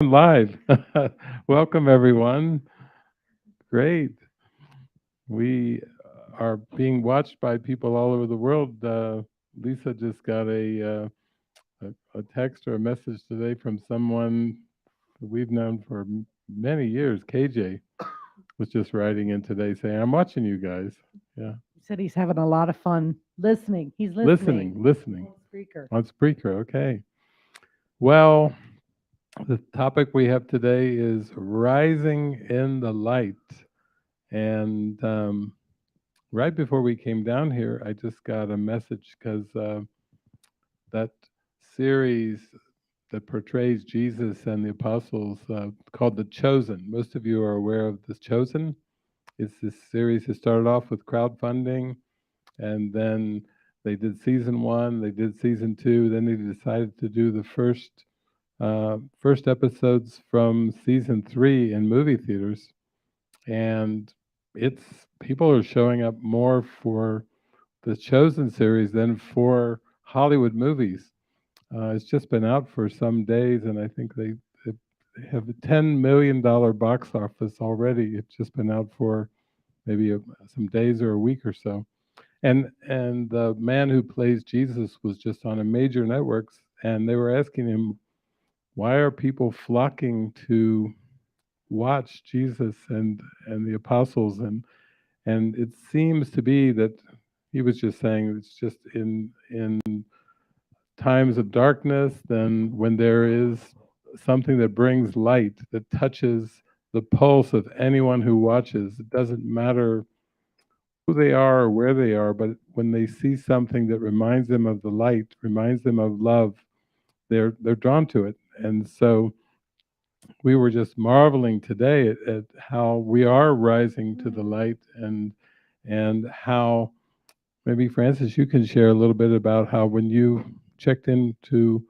Live. Welcome, everyone. Great. We are being watched by people all over the world. Lisa just got a text or a message today from someone that we've known for many years. KJ was just writing in today saying, I'm watching you guys. Yeah. He said he's having a lot of fun listening. He's listening. Listening Speaker. on Spreaker. Okay. Well, the topic we have today is rising in the light. And right before we came down here, I just got a message because that series that portrays Jesus and the apostles called The Chosen. Most of you are aware of The Chosen. It's this series that started off with crowdfunding, and then they did season one, they did season two, then they decided to do the first episodes from season three in movie theaters, and it's people are showing up more for the Chosen series than for Hollywood movies. It's just been out for some days, and I think they have a $10 million box office already. It's just been out for maybe some days or a week or so. And the man who plays Jesus was just on a major networks, and they were asking him, why are people flocking to watch Jesus and the apostles? And it seems to be that he was just saying it's just in times of darkness, then when there is something that brings light, that touches the pulse of anyone who watches, it doesn't matter who they are or where they are, but when they see something that reminds them of the light, reminds them of love, they're drawn to it. And so we were just marveling today at how we are rising to the light, and how maybe Francis, you can share a little bit about how when you checked into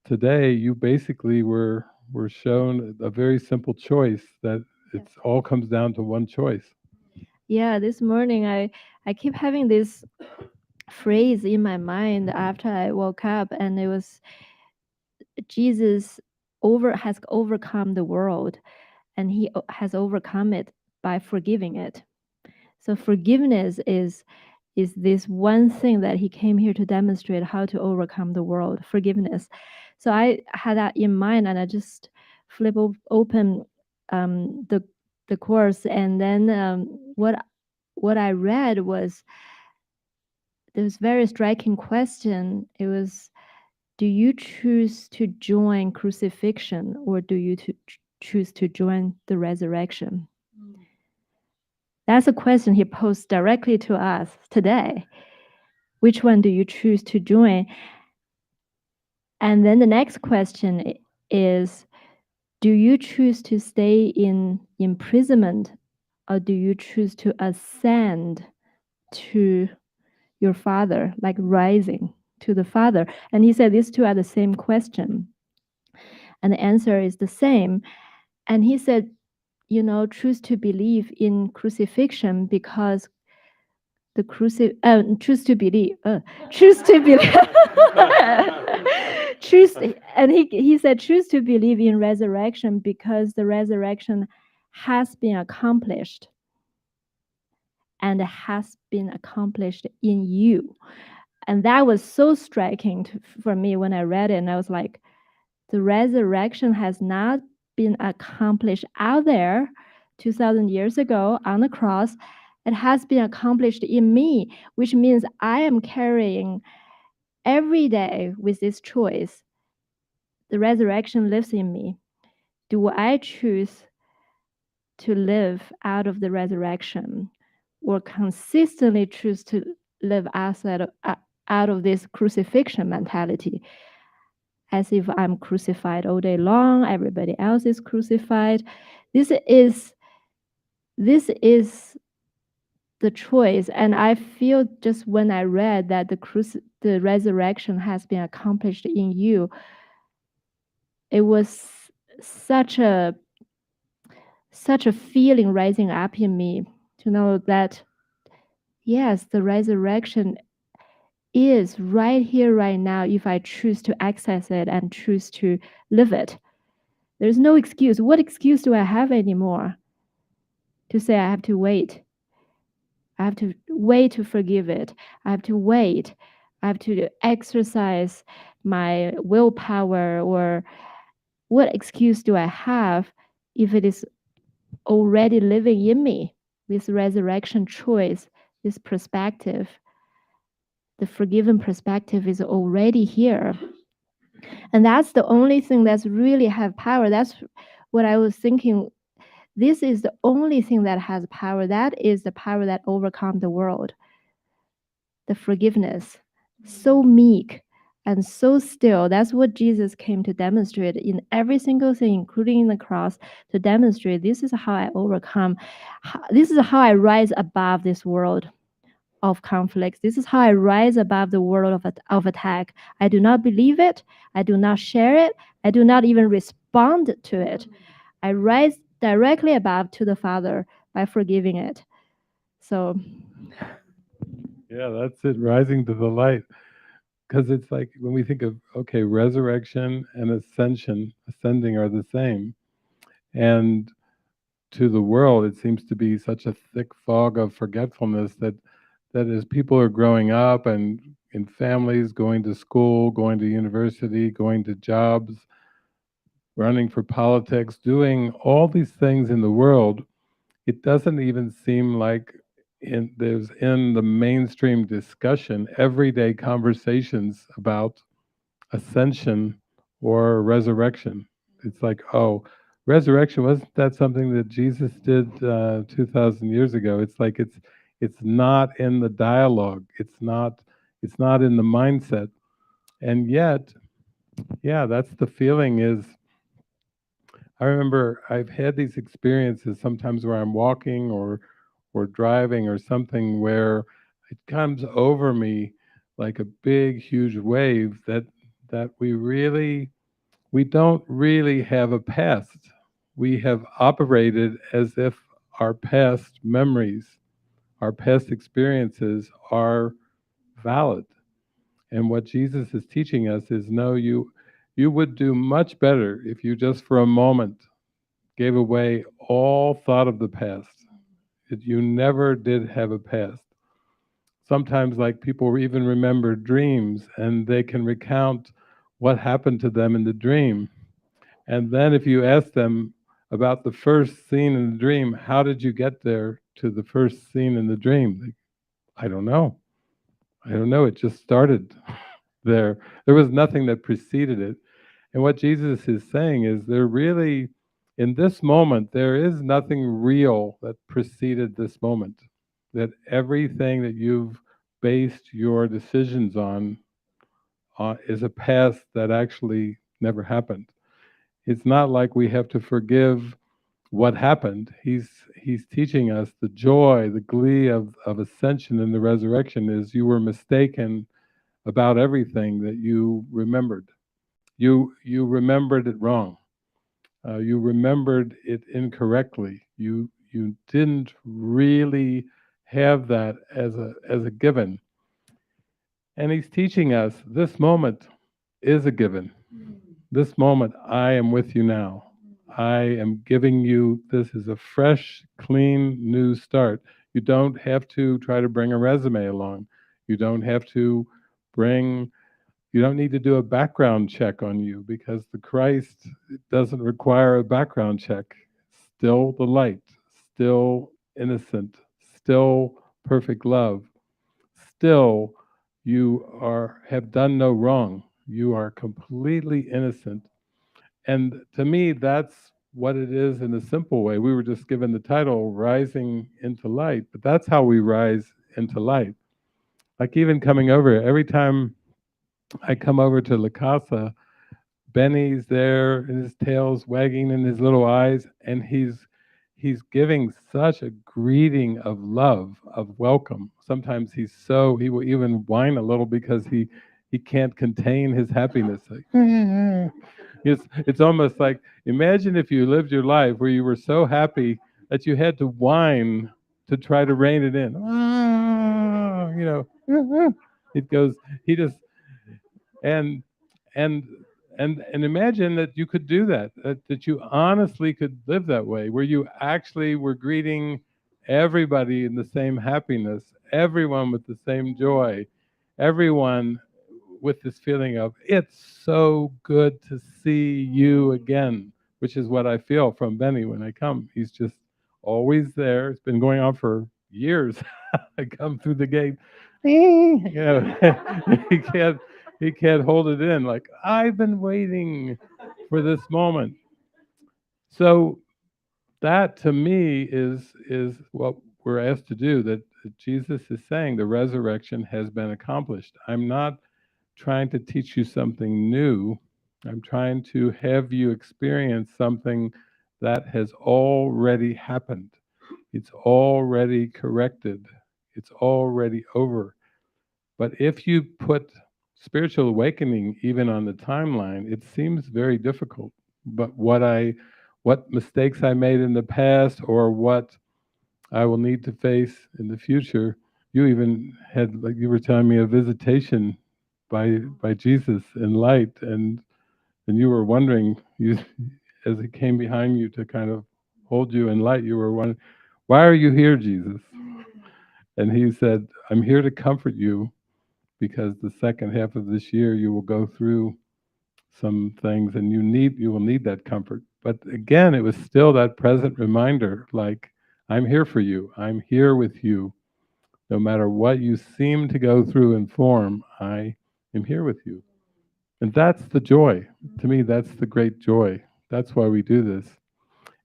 today, you basically were shown a very simple choice, that Yes. it's all comes down to one choice. Yeah, this morning I keep having this phrase in my mind after I woke up, and it was Jesus over has overcome the world, and he has overcome it by forgiving it. So forgiveness is this one thing that he came here to demonstrate how to overcome the world, forgiveness. So I had that in mind, and I just open the course, and then what I read was this very striking question. It was, do you choose to join crucifixion, or do you choose to join the resurrection? That's a question he posed directly to us today. Which one do you choose to join? And then the next question is, do you choose to stay in imprisonment, or do you choose to ascend to your Father, like rising to the Father? And he said these two are the same question. And the answer is the same. And he said, choose to believe in crucifixion because choose to believe, choose to believe, choose, and he said, choose to believe in resurrection because the resurrection has been accomplished, and has been accomplished in you. And that was so striking for me when I read it. And I was like, the resurrection has not been accomplished out there 2,000 years ago on the cross. It has been accomplished in me, which means I am carrying every day with this choice. The resurrection lives in me. Do I choose to live out of the resurrection, or consistently choose to live out of this crucifixion mentality, as if I'm crucified all day long, everybody else is crucified? This is this is the choice. And I feel just when I read that the resurrection has been accomplished in you, it was such a such a feeling rising up in me to know that yes, the resurrection is right here, right now, if I choose to access it and choose to live it. There's no excuse. What excuse do I have anymore to say I have to wait? I have to wait to forgive it. I have to wait. I have to exercise my willpower, or what excuse do I have if it is already living in me? This resurrection choice, this perspective, the forgiven perspective is already here. And that's the only thing that's really have power. That's what I was thinking. This is the only thing that has power. That is the power that overcomes the world. The forgiveness. So meek and so still. That's what Jesus came to demonstrate in every single thing, including in the cross, to demonstrate this is how I overcome. This is how I rise above this world of conflicts. This is how I rise above the world of attack. I do not believe it. I do not share it. I do not even respond to it. I rise directly above to the Father by forgiving it. So, Yeah, that's it, rising to the light. Because it's like when we think of, okay, resurrection and ascension, ascending are the same. And to the world, it seems to be such a thick fog of forgetfulness that as people are growing up and in families, going to school, going to university, going to jobs, running for politics, doing all these things in the world, it doesn't even seem like there's in the mainstream discussion, everyday conversations about ascension or resurrection. It's like, oh, resurrection, wasn't that something that Jesus did 2,000 years ago? It's like it's not in the dialogue. It's not in the mindset. And yet, yeah, that's the feeling. Is I remember I've had these experiences sometimes where I'm walking or driving or something where it comes over me like a big huge wave that we don't really have a past. We have operated as if our past memories, our past experiences are valid. And what Jesus is teaching us is no, you would do much better if you just for a moment gave away all thought of the past. You never did have a past. Sometimes, like people even remember dreams and they can recount what happened to them in the dream. And then, if you ask them about the first scene in the dream, how did you get there to the first scene in the dream? I don't know. I don't know. It just started there. There was nothing that preceded it. And what Jesus is saying is there really, in this moment, there is nothing real that preceded this moment. That everything that you've based your decisions on is a past that actually never happened. It's not like we have to forgive what happened. He's teaching us the joy, the glee of ascension and the resurrection is you were mistaken about everything that you remembered. You remembered it wrong. You remembered it incorrectly. You didn't really have that as a given. And he's teaching us this moment is a given. This moment, I am with you now. I am giving you, this is a fresh, clean, new start. You don't have to try to bring a resume along. You don't have to bring, you don't need to do a background check on you because the Christ doesn't require a background check. Still the light, still innocent, still perfect love, still you have done no wrong. You are completely innocent. And to me, that's what it is in a simple way. We were just given the title Rising into Light, but that's how we rise into light. Like even coming over, every time I come over to La Casa, Benny's there and his tail's wagging in his little eyes, and he's giving such a greeting of love, of welcome. Sometimes he will even whine a little because he can't contain his happiness. Like, it's almost like imagine if you lived your life where you were so happy that you had to whine to try to rein it in. It goes he just and and and imagine that you could do that, that you honestly could live that way, where you actually were greeting everybody in the same happiness, everyone with the same joy, everyone with this feeling of it's so good to see you again, which is what I feel from Benny when I come. He's just always there. It's been going on for years. I come through the gate, you know, he can't he can't hold it in. Like, I've been waiting for this moment. So that to me is what we're asked to do. That Jesus is saying the resurrection has been accomplished. I'm not trying to teach you something new. I'm trying to have you experience something that has already happened. It's already corrected. It's already over. But if you put spiritual awakening even on the timeline, it seems very difficult. But what mistakes I made in the past or what I will need to face in the future, you even had, like you were telling me, a visitation by Jesus in light, and you were wondering, you as he came behind you to kind of hold you in light, you were wondering, why are you here, Jesus? And he said, I'm here to comfort you because the second half of this year you will go through some things and you will need that comfort. But again, it was still that present reminder, like, I'm here for you. I'm here with you. No matter what you seem to go through in form, I am here with you. And that's the joy. To me, that's the great joy. That's why we do this.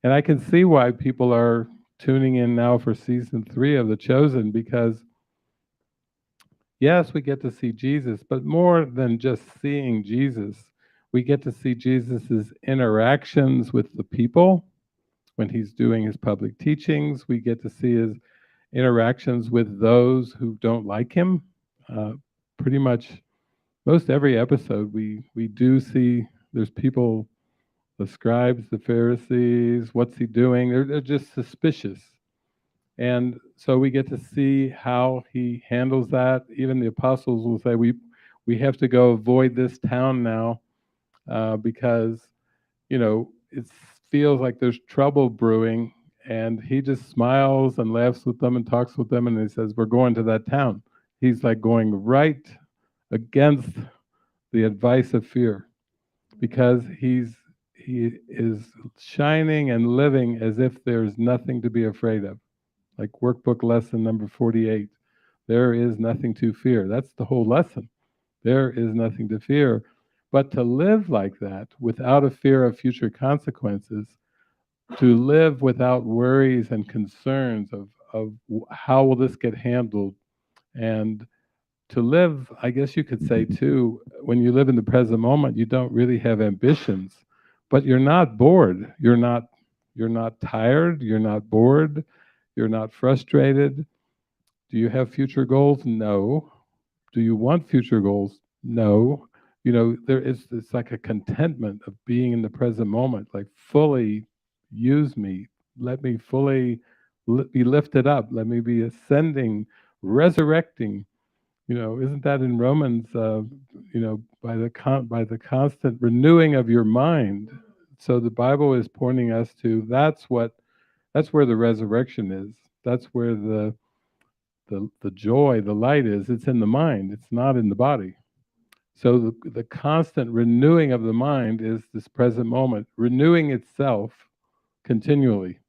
And I can see why people are tuning in now for season 3 of The Chosen, because yes, we get to see Jesus, but more than just seeing Jesus, we get to see Jesus's interactions with the people when he's doing his public teachings. We get to see his interactions with those who don't like him. Uh, Pretty much most every episode, we do see there's people, the scribes, the Pharisees. What's he doing? They're just suspicious. And so we get to see how he handles that. Even the apostles will say, we have to go avoid this town now because, it feels like there's trouble brewing. And he just smiles and laughs with them and talks with them. And he says, we're going to that town. He's like going right against the advice of fear because he is shining and living as if there's nothing to be afraid of. Like workbook lesson number 48. There is nothing to fear. That's the whole lesson. There is nothing to fear. But to live like that without a fear of future consequences, to live without worries and concerns of how will this get handled, and to live, I guess you could say too, when you live in the present moment, you don't really have ambitions, but you're not bored. You're not tired. You're not bored. You're not frustrated. Do you have future goals? No. Do you want future goals? No. There is, it's like a contentment of being in the present moment, like fully use me. Let me fully be lifted up. Let me be ascending, resurrecting. Isn't that in Romans? By the constant renewing of your mind. So the Bible is pointing us to that's where the resurrection is. That's where the joy, the light is. It's in the mind. It's not in the body. So the constant renewing of the mind is this present moment, renewing itself continually,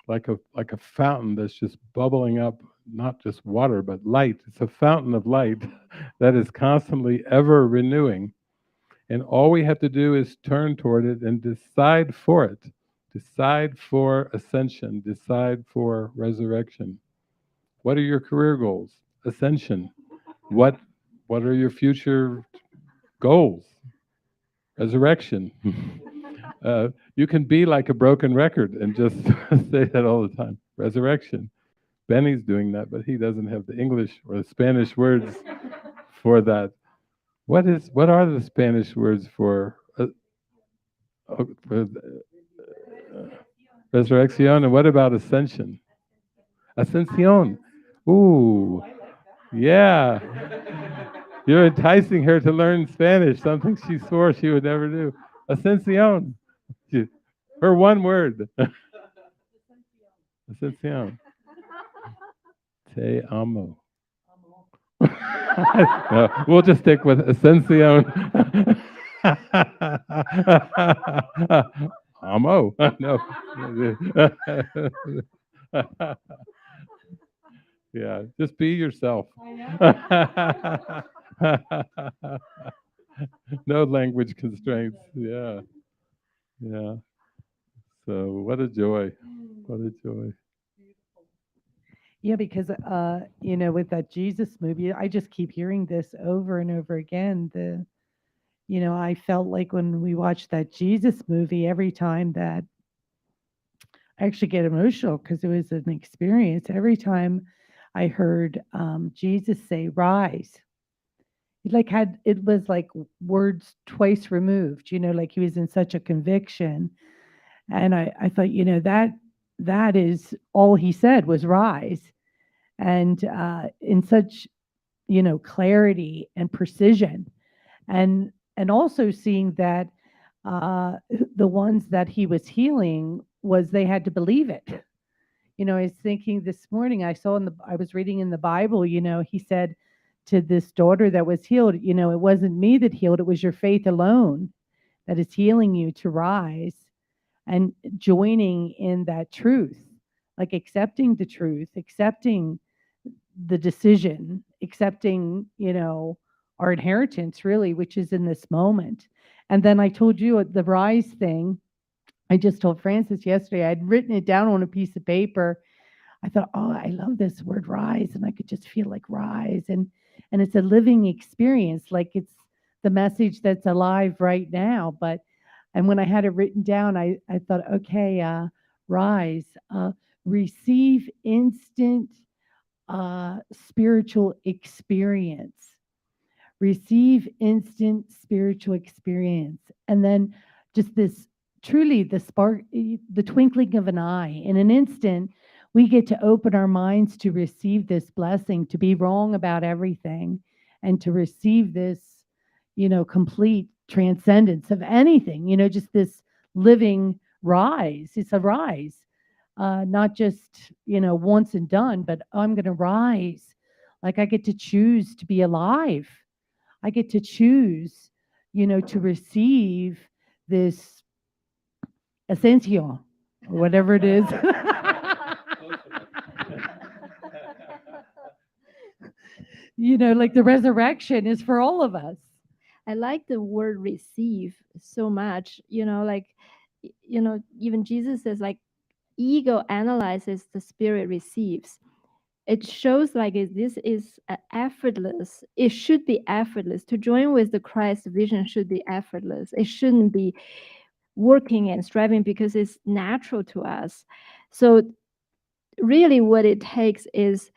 like a fountain that's just bubbling up, not just water, but light. It's a fountain of light that is constantly ever renewing. And all we have to do is turn toward it and decide for it. Decide for ascension. Decide for resurrection. What are your career goals? Ascension. What what are your future goals? Resurrection. You can be like a broken record and just say that all the time. Resurrection. Benny's doing that, but he doesn't have the English or the Spanish words for that. What are the Spanish words for resurrection? And what about ascension? Ascension. Ooh, yeah. You're enticing her to learn Spanish, something she swore she would never do. Ascensión. Her one word. Ascensión. Te amo. No, we'll just stick with Ascensión. Amo. No. Yeah, just be yourself. No language constraints. Yeah, yeah. So what a joy. What a joy. Yeah, because with that Jesus movie, I just keep hearing this over and over again. I felt like when we watched that Jesus movie, every time that I actually get emotional because it was an experience. Every time I heard Jesus say "rise," it was like words twice removed. Like he was in such a conviction, and I thought, that is all he said was "rise," and in such clarity and precision, and also seeing that the ones that he was healing was they had to believe it. I was thinking this morning, I was reading in the Bible, he said to this daughter that was healed, it wasn't me that healed, it was your faith alone that is healing you to rise, and joining in that truth, like accepting the truth, accepting the decision, accepting, our inheritance really, which is in this moment. And then I told you the rise thing. I just told Francis yesterday, I'd written it down on a piece of paper. I thought, oh, I love this word rise, and I could just feel like rise, and it's a living experience, like it's the message that's alive right now. But and when I had it written down, I thought, okay, rise, receive instant spiritual experience, receive instant spiritual experience, and then just this truly the spark, the twinkling of an eye. In an instant, we get to open our minds to receive this blessing, to be wrong about everything, and to receive this, complete transcendence of anything, just this living rise. It's a rise, not just, once and done, but I'm going to rise. Like I get to choose to be alive. I get to choose, to receive this ascension or whatever it is. Like the resurrection is for all of us. I like the word receive so much. Even Jesus says, like, ego analyzes, the spirit receives. It shows like this is effortless. It should be effortless. To join with the Christ vision should be effortless. It shouldn't be working and striving because it's natural to us. So really what it takes is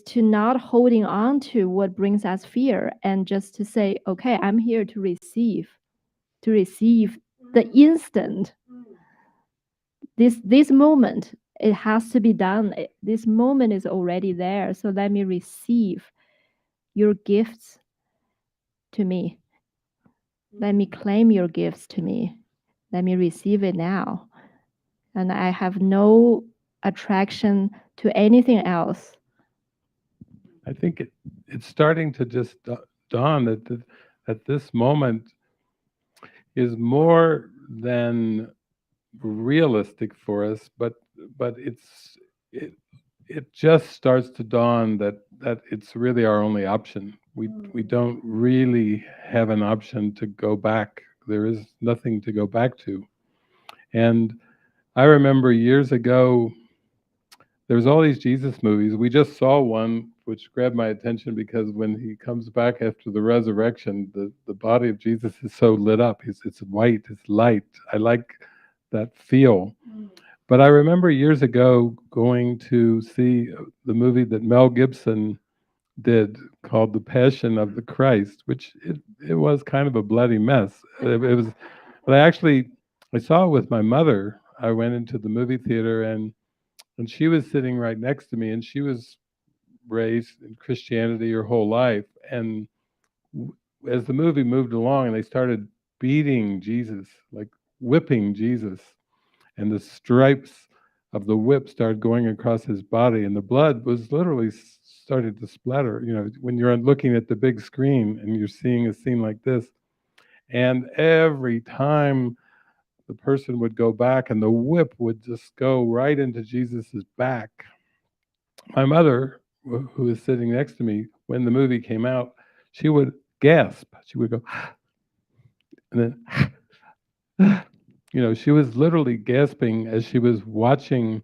to not holding on to what brings us fear, and just to say, okay, I'm here to receive the instant. This moment, it has to be done. This moment is already there, so let me receive your gifts to me. Let me claim your gifts to me. Let me receive it now. And I have no attraction to anything else. I think it's starting to just dawn that this moment is more than realistic for us, but it just starts to dawn that it's really our only option. We don't really have an option to go back. There is nothing to go back to. And I remember years ago, there was all these Jesus movies. We just saw one which grabbed my attention because when he comes back after the resurrection, the body of Jesus is so lit up. It's white, it's light. I like that feel. But I remember years ago going to see the movie that Mel Gibson did called The Passion of the Christ, which it was kind of a bloody mess. It was, but I saw it with my mother. I went into the movie theater and she was sitting right next to me, and she was raised in Christianity her whole life, and w- as the movie moved along and they started beating Jesus, like whipping Jesus, and the stripes of the whip started going across his body, and the blood was literally started to splatter. When you're looking at the big screen and you're seeing a scene like this, and every time the person would go back and the whip would just go right into Jesus's back. My mother, who was sitting next to me when the movie came out, she would gasp. She would go, and then, she was literally gasping as she was watching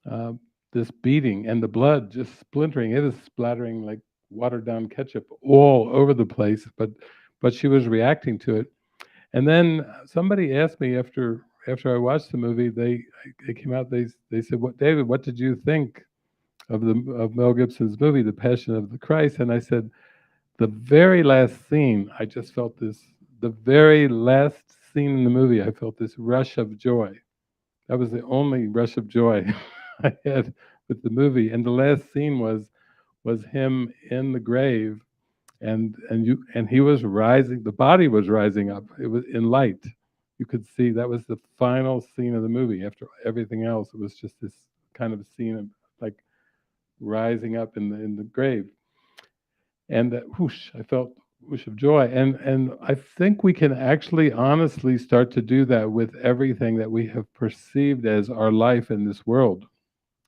uh, this beating and the blood just splintering. It was splattering like watered down ketchup all over the place, but she was reacting to it. And then somebody asked me after I watched the movie, they came out, they said, "What, David, what did you think of Mel Gibson's movie, The Passion of the Christ?" And I said, the very last scene, I just felt this. The very last scene in the movie, I felt this rush of joy. That was the only rush of joy I had with the movie. And the last scene was him in the grave, and he was rising. The body was rising up. It was in light. You could see that was the final scene of the movie. After everything else, it was just this kind of scene of like rising up in the grave. And that whoosh, I felt whoosh of joy. And I think we can actually honestly start to do that with everything that we have perceived as our life in this world.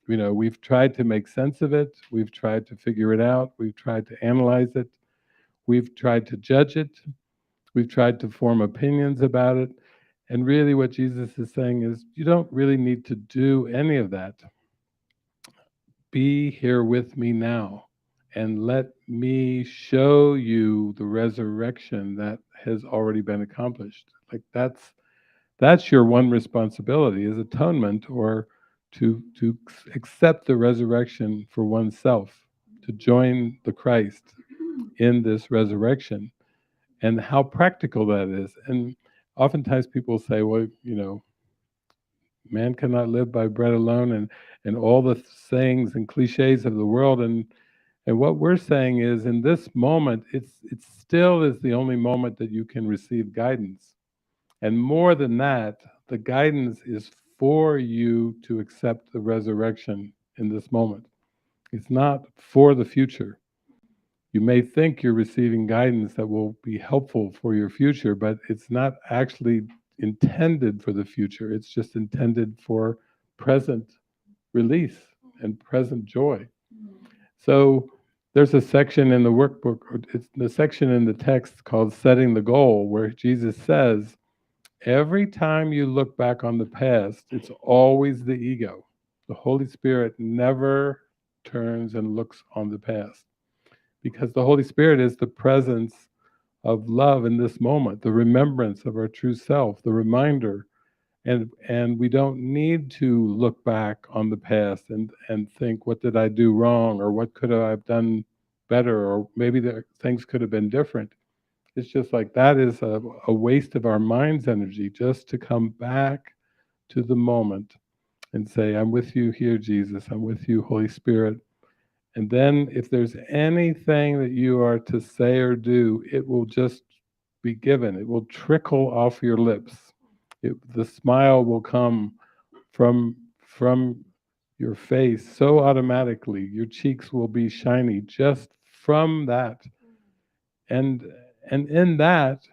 We've tried to make sense of it, we've tried to figure it out, we've tried to analyze it, we've tried to judge it, we've tried to form opinions about it. And really what Jesus is saying is you don't really need to do any of that. Be here with me now and let me show you the resurrection that has already been accomplished. Like that's your one responsibility is atonement, or to accept the resurrection for oneself, to join the Christ in this resurrection, and how practical that is. And oftentimes people say, well, man cannot live by bread alone, and all the sayings and cliches of the world. And what we're saying is, in this moment, it still is the only moment that you can receive guidance. And more than that, the guidance is for you to accept the resurrection in this moment. It's not for the future. You may think you're receiving guidance that will be helpful for your future, but it's not actually intended for the future. It's just intended for present release and present joy. So there's a section in the workbook, or it's the section in the text called Setting the Goal, where Jesus says, every time you look back on the past, it's always the ego. The Holy Spirit never turns and looks on the past, because the Holy Spirit is the presence of love in this moment, the remembrance of our true self, the reminder. And we don't need to look back on the past and think, what did I do wrong, or what could I have done better, or maybe the things could have been different. It's just like that is a waste of our mind's energy, just to come back to the moment and say, I'm with you here, Jesus. I'm with you, Holy Spirit. And then if there's anything that you are to say or do, it will just be given. It will trickle off your lips. The smile will come from your face so automatically. Your cheeks will be shiny just from that. And and in that,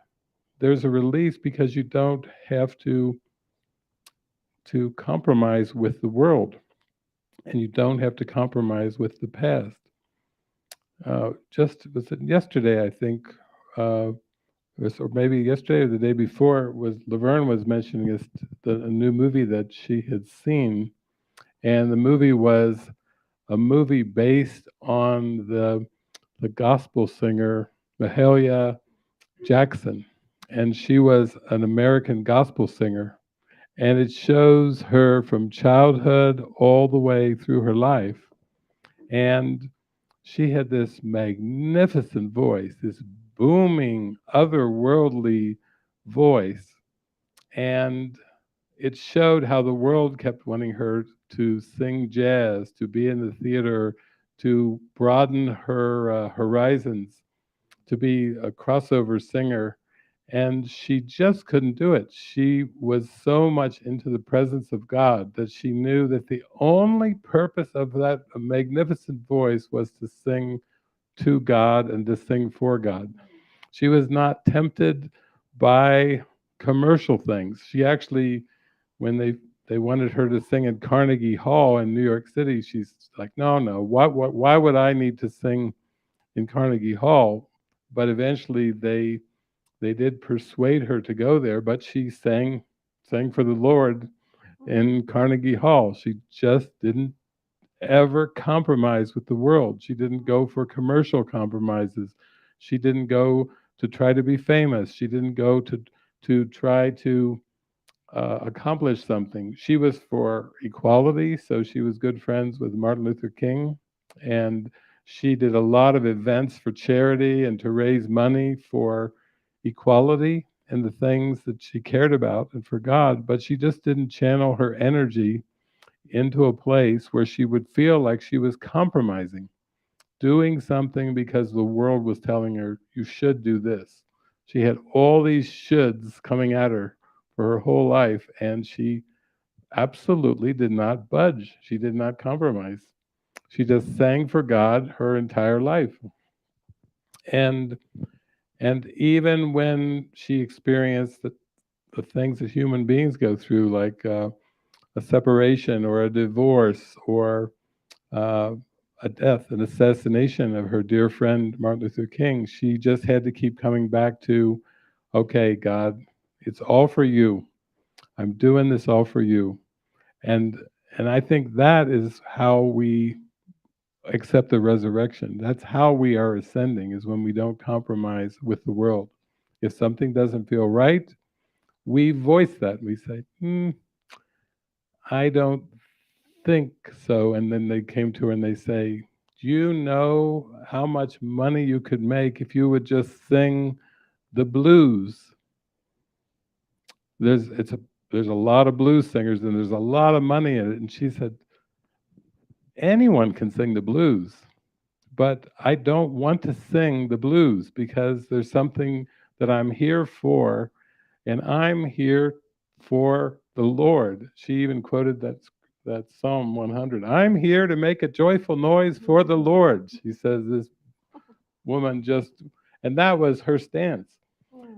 there's a release, because you don't have to compromise with the world, and you don't have to compromise with the past. Just was it yesterday, I think, or maybe yesterday or the day before, was Laverne was mentioning a new movie that she had seen, and the movie was a movie based on the gospel singer Mahalia Jackson, and she was an American gospel singer, and it shows her from childhood all the way through her life. And she had this magnificent voice, this booming, otherworldly voice. And it showed how the world kept wanting her to sing jazz, to be in the theater, to broaden her horizons, to be a crossover singer, and she just couldn't do it. She was so much into the presence of God that she knew that the only purpose of that magnificent voice was to sing to God and to sing for God. She was not tempted by commercial things. She actually, when they wanted her to sing at Carnegie Hall in New York City, she's like, no, no, why would I need to sing in Carnegie Hall? But eventually they did persuade her to go there, but she sang for the Lord in Carnegie Hall. She just didn't ever compromise with the world. She didn't go for commercial compromises. She didn't go to try to be famous. She didn't go to try to accomplish something. She was for equality, so she was good friends with Martin Luther King, and she did a lot of events for charity and to raise money for equality and the things that she cared about and for God, but she just didn't channel her energy into a place where she would feel like she was compromising, doing something because the world was telling her, you should do this. She had all these shoulds coming at her for her whole life, and she absolutely did not budge. She did not compromise. She just sang for God her entire life. And even when she experienced the things that human beings go through, like a separation or a divorce or uh, a death, an assassination of her dear friend Martin Luther King, she just had to keep coming back to, okay, God, it's all for you. I'm doing this all for you. And and I think that is how we accept the resurrection. That's how we are ascending, is when we don't compromise with the world. If something doesn't feel right, we voice that. We say, I don't think so. And then they came to her and they say, do you know how much money you could make if you would just sing the blues? There's a lot of blues singers and there's a lot of money in it. And she said, anyone can sing the blues, but I don't want to sing the blues because there's something that I'm here for, and I'm here for the Lord. She even quoted that Psalm 100. I'm here to make a joyful noise for the Lord. She says this woman just, and that was her stance.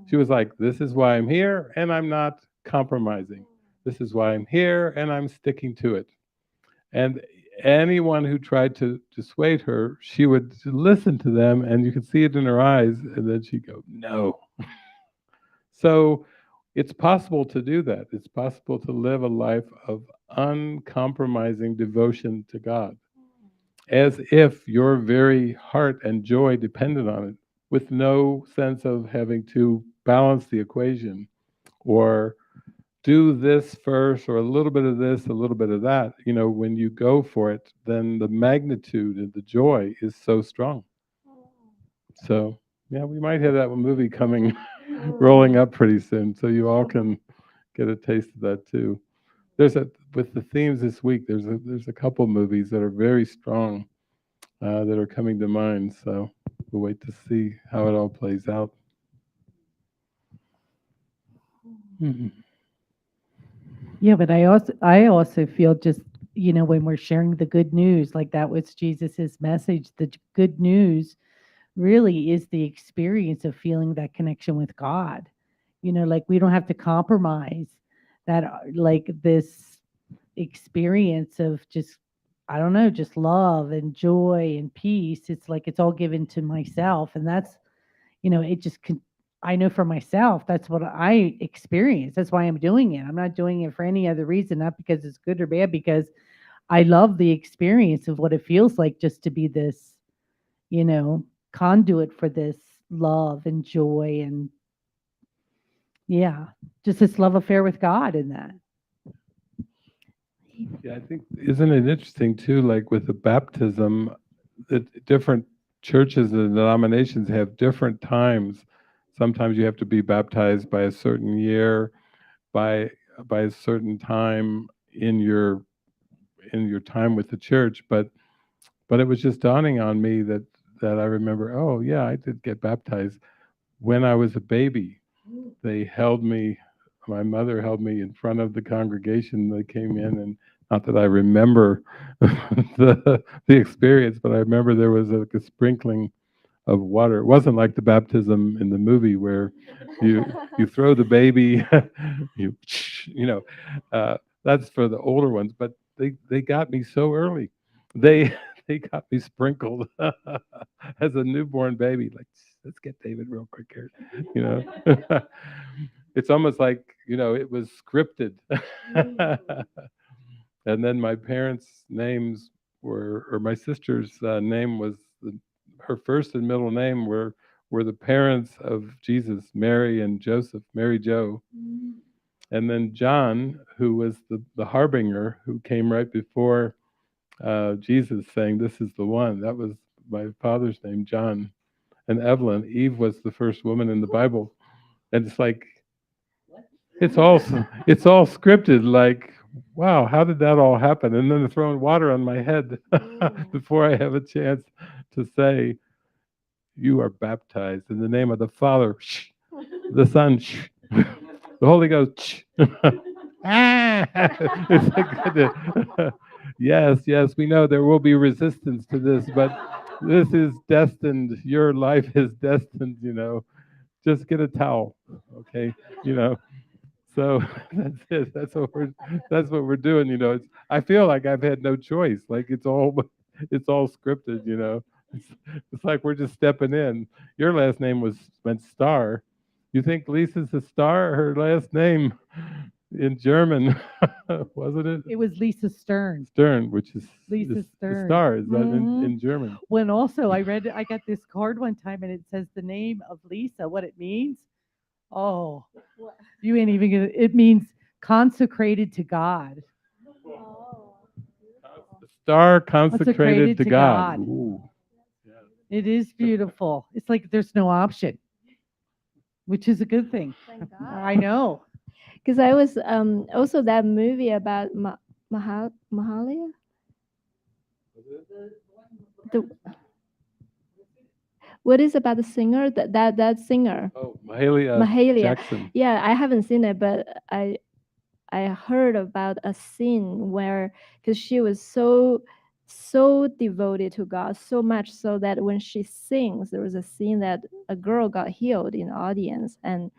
She was like, this is why I'm here, and I'm not compromising. This is why I'm here, and I'm sticking to it. And anyone who tried to dissuade her, she would listen to them, and you could see it in her eyes, and then she'd go, no. So it's possible to do that. It's possible to live a life of uncompromising devotion to God, as if your very heart and joy depended on it, with no sense of having to balance the equation or do this first or a little bit of this, a little bit of that. When you go for it, then the magnitude and the joy is so strong. So, yeah, we might have that movie coming, rolling up pretty soon, so you all can get a taste of that too. With the themes this week, there's a couple movies that are very strong that are coming to mind. So we'll wait to see how it all plays out. Mhm. Yeah, but I also feel just, when we're sharing the good news, like that was Jesus's message, good news really is the experience of feeling that connection with God. Like we don't have to compromise that, like this experience of just, I don't know, just love and joy and peace. It's like it's all given to myself. And that's, it just can, I know for myself, that's what I experience. That's why I'm doing it. I'm not doing it for any other reason, not because it's good or bad, because I love the experience of what it feels like just to be this, you know, conduit for this love and joy and yeah, just this love affair with God in that. Yeah, I think, isn't it interesting too, like with the baptism, that different churches and denominations have different times. Sometimes you have to be baptized by a certain year, by by a certain time in your time with the church. But it was just dawning on me that that I remember, oh, yeah, I did get baptized when I was a baby. They held me, my mother held me in front of the congregation. They came in, and not that I remember the experience, but I remember there was a sprinkling of water. It wasn't like the baptism in the movie where you throw the baby, you you know, uh, that's for the older ones. But they got me so early. They they got me sprinkled as a newborn baby. Like, let's get David real quick here, you know. It's almost like it was scripted. And then my parents' names were, or my sister's name was her first and middle name were the parents of Jesus, Mary and Joseph, Mary Jo. And then John, who was the harbinger who came right before Jesus, saying, "This is the one." That was my father's name, John. And Evelyn, Eve was the first woman in the Bible. And it's like it's all scripted. Like, wow, how did that all happen? And then they're throwing water on my head before I have a chance to say, "You are baptized in the name of the Father, the Son, the Holy Ghost." Ah, it's like good. Yes, yes, we know there will be resistance to this, but this is destined. Your life is destined. Just get a towel, okay? You know. So that's it. That's what we're doing. I feel like I've had no choice. Like it's all scripted. It's, it's like we're just stepping in. Your last name meant star. You think Lisa's a star? Her last name in German, wasn't it? It was Lisa Stern. Stern, which is Lisa the Stern. star. Is that Mhm. in German? When also I got this card one time and it says the name of Lisa, what it means. Oh, you ain't even gonna. It means consecrated to God. Star consecrated Consecrated to to God. God. Ooh. It is beautiful. It's like there's no option, which is a good thing. Thank God. I know. Because I was also that movie about Mahalia. The what is about the singer that singer Oh, Mahalia Mahalia? Jackson. Yeah, I haven't seen it, but I heard about a scene where because she was so devoted to God, so much so that when she sings, there was a scene that a girl got healed in the audience, and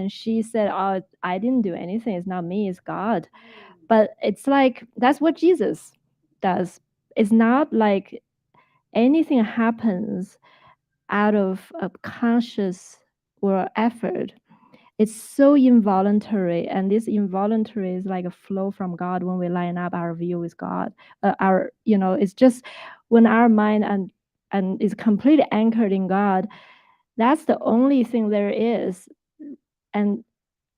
she said, "Oh, I didn't do anything. It's not me. It's God." But it's like that's what Jesus does. It's not like anything happens out of a conscious or effort. It's so involuntary, and this involuntary is like a flow from God when we line up our view with God. It's just when our mind and is completely anchored in God. That's the only thing there is, and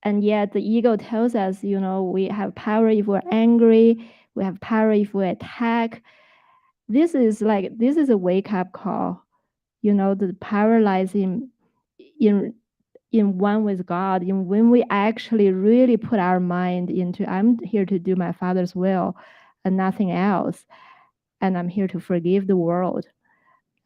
and yet the ego tells us, we have power if we're angry, we have power if we attack. This is a wake up call. The power lies in in one with God, in when we actually really put our mind into, I'm here to do my Father's will and nothing else. And I'm here to forgive the world.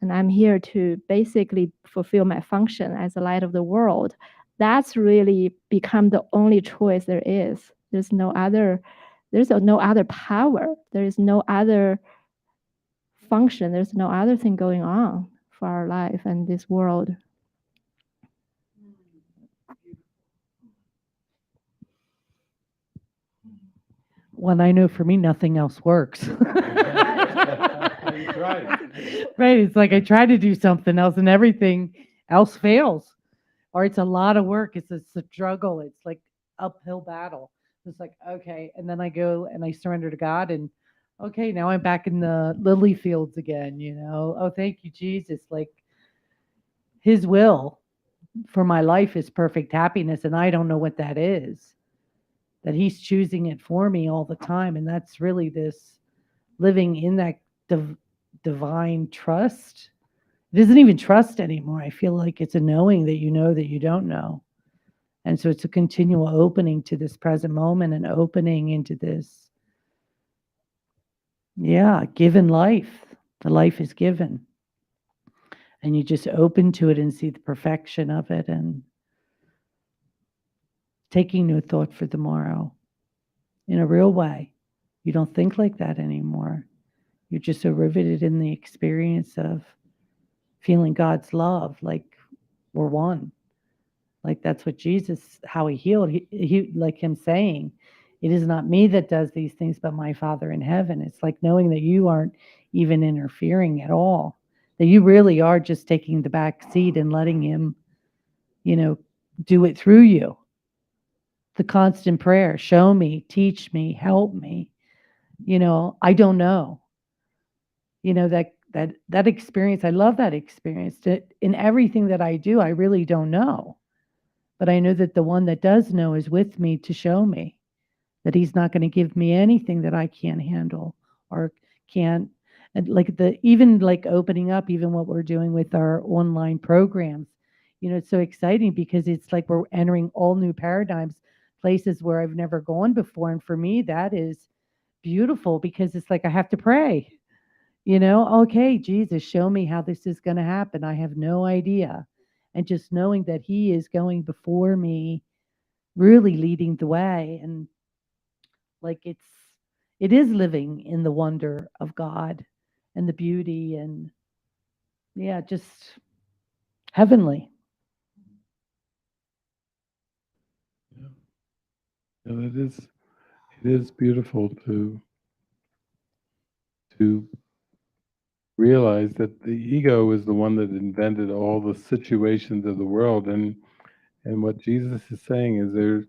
And I'm here to basically fulfill my function as the light of the world. That's really become the only choice there is. There's no other power. There is no other function. There's no other thing going on for our life and this world. Well, I know for me, nothing else works. Right. Right. It's like I try to do something else and everything else fails. Or it's a lot of work. It's a struggle. It's like uphill battle. It's like, okay. And then I go and I surrender to God and okay, now I'm back in the lily fields again. Oh, thank you, Jesus. Like his will for my life is perfect happiness. And I don't know what that is. That he's choosing it for me all the time. And that's really this living in that divine trust. It isn't even trust anymore. I feel like it's a knowing that you know that you don't know. And so it's a continual opening to this present moment and opening into this, given life. The life is given. and you just open to it and see the perfection of it and taking no thought for tomorrow in a real way. You don't think like that anymore. You're just so riveted in the experience of feeling God's love, like we're one. Like that's what Jesus, how he healed. He like him saying, it is not me that does these things, but my Father in heaven. It's like knowing that you aren't even interfering at all, that you really are just taking the back seat and letting him, you know, do it through you. The constant prayer, show me, teach me, help me. I don't know. That experience, I love that experience. In everything that I do, I really don't know. But I know that the one that does know is with me to show me that he's not going to give me anything that I can't handle or can't. And like even like opening up, even what we're doing with our online programs, it's so exciting because it's like we're entering all new paradigms, places where I've never gone before. And for me, that is beautiful because it's like I have to pray. Okay, Jesus, show me how this is going to happen. I have no idea. And just knowing that he is going before me, really leading the way. And like it is living in the wonder of God and the beauty and yeah, just heavenly. Yeah. And it is beautiful to realize that the ego is the one that invented all the situations of the world, and what Jesus is saying is there's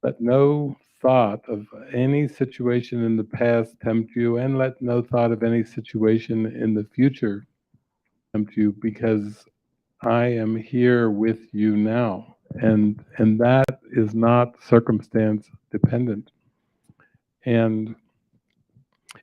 let no thought of any situation in the past tempt you, and let no thought of any situation in the future tempt you, because I am here with you now, and that is not circumstance dependent. And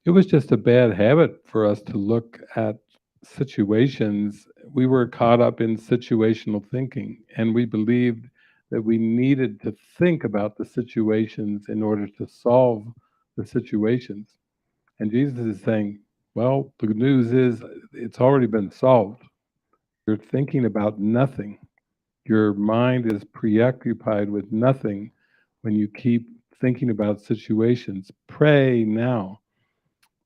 it was just a bad habit for us to look at situations. We were caught up in situational thinking, and we believed that we needed to think about the situations in order to solve the situations. And Jesus is saying, well, the good news is it's already been solved. You're thinking about nothing. Your mind is preoccupied with nothing when you keep thinking about situations. Pray now.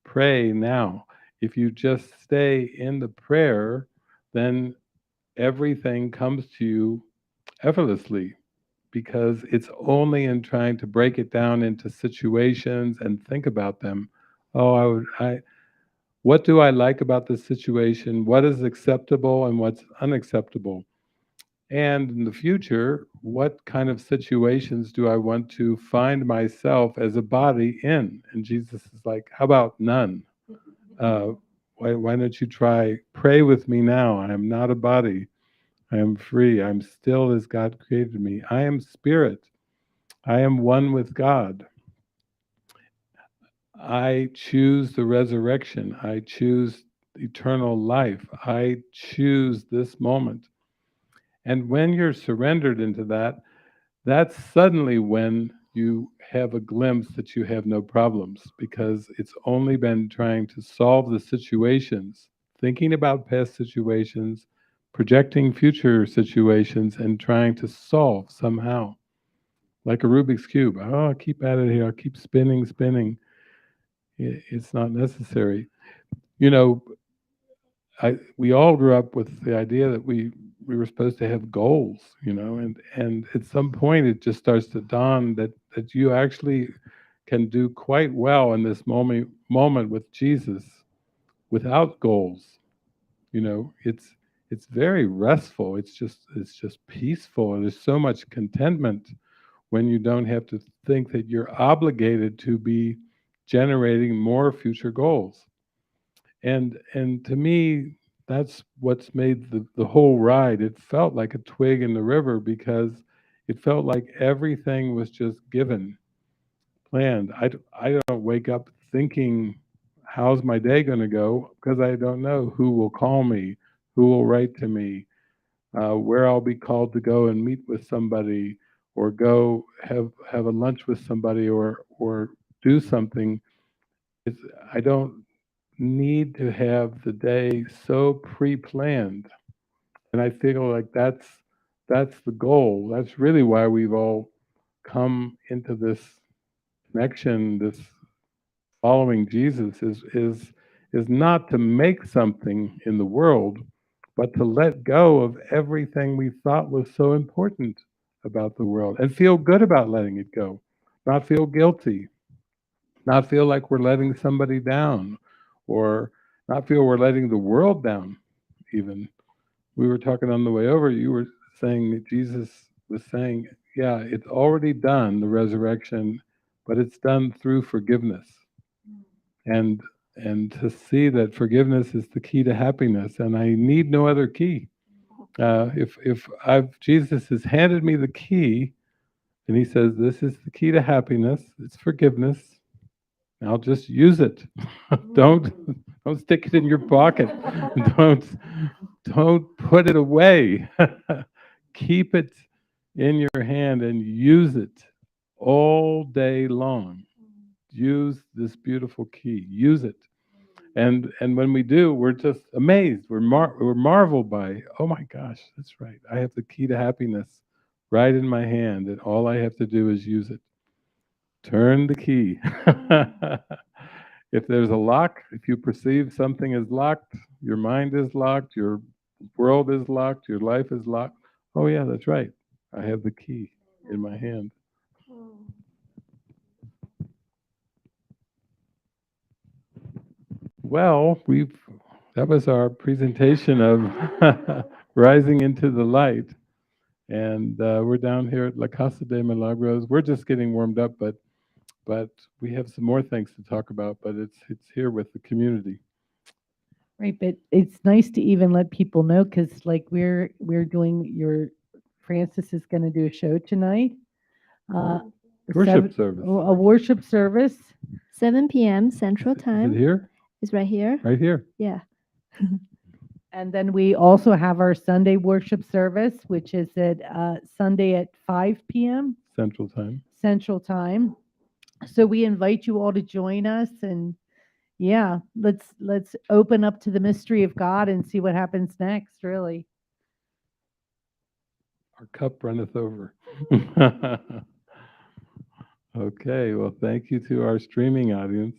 Pray now. If you just stay in the prayer, then everything comes to you effortlessly, because it's only in trying to break it down into situations and think about them. Oh, what do I like about this situation? What is acceptable and what's unacceptable? And in the future, what kind of situations do I want to find myself as a body in? And Jesus is like, how about none? Uh, why don't you try, pray with me now? I am not a body. I am free. I'm still as God created me. I am spirit. I am one with God. I choose the resurrection. I choose eternal life. I choose this moment. And when you're surrendered into that, that's suddenly when you have a glimpse that you have no problems, because it's only been trying to solve the situations, thinking about past situations, projecting future situations, and trying to solve somehow. Like a Rubik's Cube. Oh, I'll keep at it here. I'll keep spinning, spinning. It's not necessary. You know, we all grew up with the idea that we were supposed to have goals, and at some point it just starts to dawn that you actually can do quite well in this moment with Jesus without goals. It's very restful. It's just peaceful, and there's so much contentment when you don't have to think that you're obligated to be generating more future goals. And to me, that's what's made the whole ride. It felt like a twig in the river, because it felt like everything was just given, planned. I don't wake up thinking, how's my day going to go? Because I don't know who will call me, who will write to me, where I'll be called to go and meet with somebody, or go have a lunch with somebody, or do something. It's, I don't need to have the day so pre-planned, and I feel like that's the goal. That's really why we've all come into this connection, this following Jesus is not to make something in the world, but to let go of everything we thought was so important about the world and feel good about letting it go, not feel guilty, not feel like we're letting somebody down, or not feel we're letting the world down, even. We were talking on the way over, you were saying that Jesus was saying, yeah, it's already done, the resurrection, but it's done through forgiveness. And to see that forgiveness is the key to happiness, and I need no other key. If I've Jesus has handed me the key, and he says this is the key to happiness, it's forgiveness. I'll just use it. don't don't stick it in your pocket. don't don't put it away. Keep it in your hand and use it all day long. Use this beautiful key. Use it. And when we do, we're just amazed. We're marveled by, oh my gosh, that's right. I have the key to happiness right in my hand, and all I have to do is use it. Turn the key. If there's a lock, if you perceive something is locked, your mind is locked, your world is locked, your life is locked. Oh yeah, that's right. I have the key in my hand. Well, that was our presentation of rising into the light, and we're down here at La Casa de Milagros. We're just getting warmed up, but we have some more things to talk about. But it's here with the community. Right, but it's nice to even let people know because, like, we're doing your Francis is going to do a show tonight. Uh, Worship service. a worship service. 7 p.m. Central Is Time. it here? It's right here. Right here. Yeah. And then we also have our Sunday worship service, which is at Sunday at 5 p.m. Central Time. Central Time. So we invite you all to join us, and yeah, let's open up to the mystery of God and see what happens next, really. Our cup runneth over. Okay, well, thank you to our streaming audience.